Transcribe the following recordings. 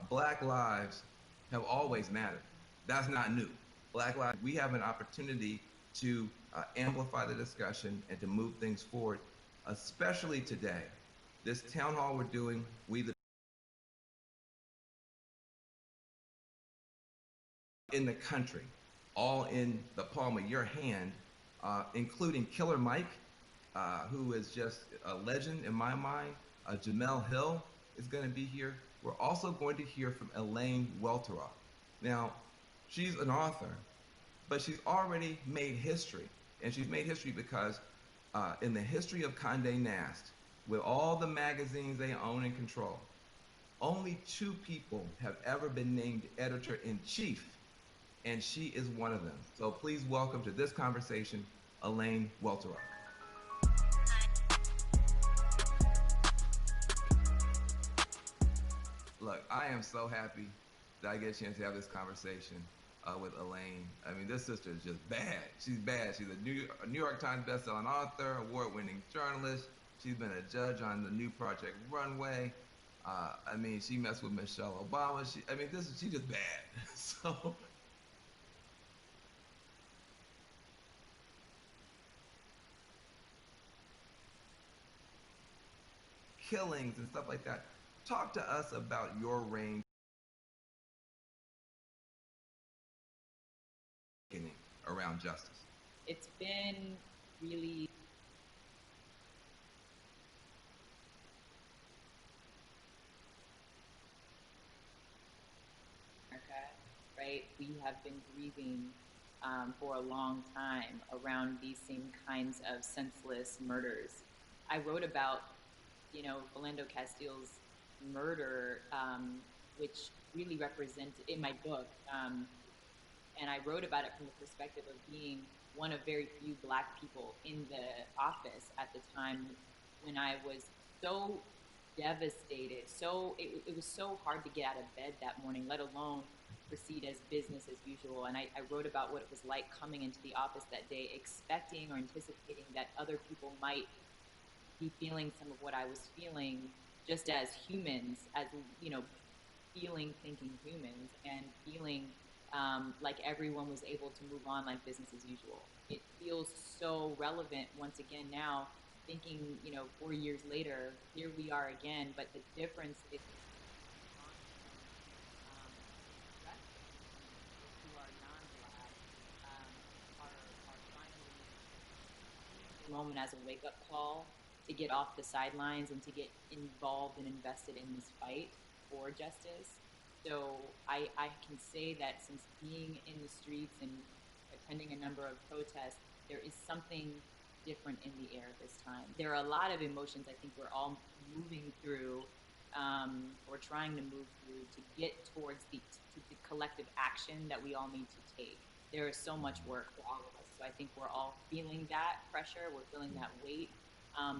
Black lives have always mattered. That's not new. Black lives, we have an opportunity to amplify the discussion and to move things forward, especially today. This town hall we're doing, we the in the country, all in the palm of your hand, including Killer Mike, who is just a legend in my mind. Jamel Hill is going to be here. We're also going to hear from Elaine Welteroth. Now, she's an author, but she's already made history. And she's made history because in the history of Condé Nast, with all the magazines they own and control, only two people have ever been named editor in chief, and she is one of them. So please welcome to this conversation, Elaine Welteroth. Look, I am so happy that I get a chance to have this conversation with Elaine. I mean, this sister is just bad. She's bad. She's a New York Times bestselling author, award-winning journalist. She's been a judge on the new Project Runway. I mean, she messed with Michelle Obama. She's just bad. So killings and stuff like that. Talk to us about your reign around justice. It's been really America, right? We have been grieving for a long time around these same kinds of senseless murders. I wrote about, Philando Castile's murder, which really represented in my book. And I wrote about it from the perspective of being one of very few Black people in the office at the time when I was so devastated. It was so hard to get out of bed that morning, let alone proceed as business as usual. And I wrote about what it was like coming into the office that day, expecting or anticipating that other people might be feeling some of what I was feeling, just as humans, as feeling, thinking humans, and feeling like everyone was able to move on like business as usual. It feels so relevant once again now, thinking, 4 years later, here we are again, but the difference is who are non-Black are finally the moment as a wake-up call to get off the sidelines and to get involved and invested in this fight for justice. So I can say that since being in the streets and attending a number of protests, there is something different in the air this time. There are a lot of emotions I think we're all moving through or trying to move through to get towards the collective action that we all need to take. There is so much work for all of us. So I think we're all feeling that pressure, we're feeling that weight,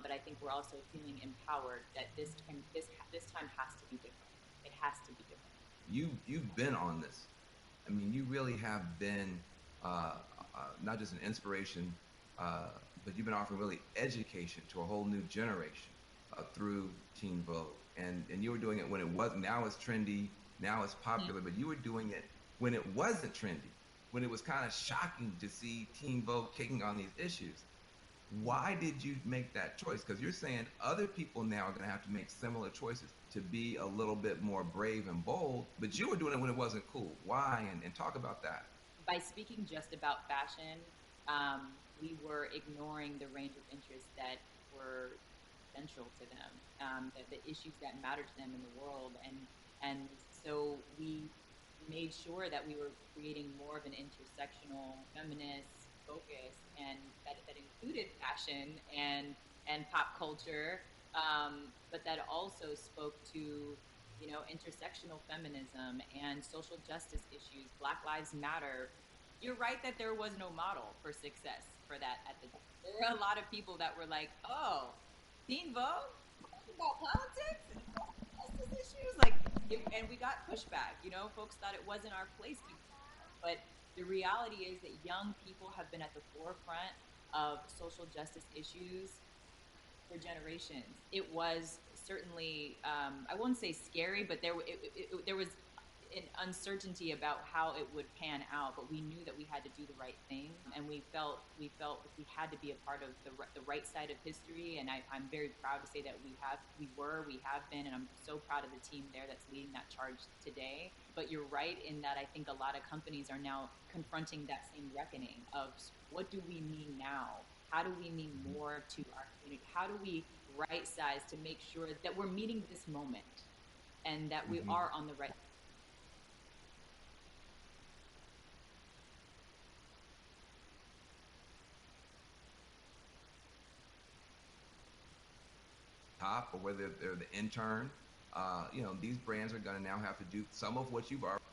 but I think we're also feeling empowered that this time has to be different. It has to be different. You've been on this. I mean, you really have been not just an inspiration, but you've been offering really education to a whole new generation through Teen Vogue. And you were doing it when it wasn't. Now it's trendy. Now it's popular. But you were doing it when it wasn't trendy. When it was kind of shocking to see Teen Vogue taking on these issues. Why did you make that choice? Because you're saying other people now are going to have to make similar choices to be a little bit more brave and bold, but you were doing it when it wasn't cool. Why? And talk about that. By speaking just about fashion, we were ignoring the range of interests that were central to them, the issues that mattered to them in the world, and so we made sure that we were creating more of an intersectional feminist focus, and that included fashion and pop culture, but that also spoke to intersectional feminism and social justice issues. Black Lives Matter. You're right that there was no model for success for that at the time. There were a lot of people that were like, "Oh, Teen Vogue about politics and justice issues," and we got pushback. Folks thought it wasn't our place, but the reality is that young people have been at the forefront of social justice issues for generations. It was certainly, I won't say scary, but there was an uncertainty about how it would pan out, but we knew that we had to do the right thing, and we felt like we had to be a part of the right side of history. And I'm very proud to say that we have been, and I'm so proud of the team there that's leading that charge today. But you're right in that I think a lot of companies are now confronting that same reckoning of what do we mean now? How do we mean more to our community? How do we right size to make sure that we're meeting this moment and that we Mm-hmm. are on the right. Top or whether they're the intern, these brands are going to now have to do some of what you've already.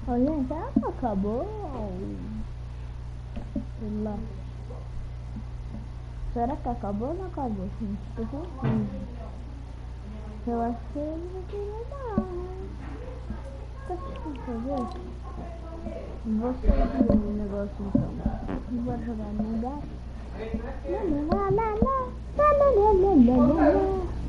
Oh, gente, será que acabou? Sei lá. Será que acabou ou não acabou, gente? Tô confuso. Eu acho que ele vai querer mais. O que você vai fazer? Vou seguir o negócio então. Bora jogar no gato. Lá, lá, lá, lá, lá, lá, lá, lá, lá, lá, lá.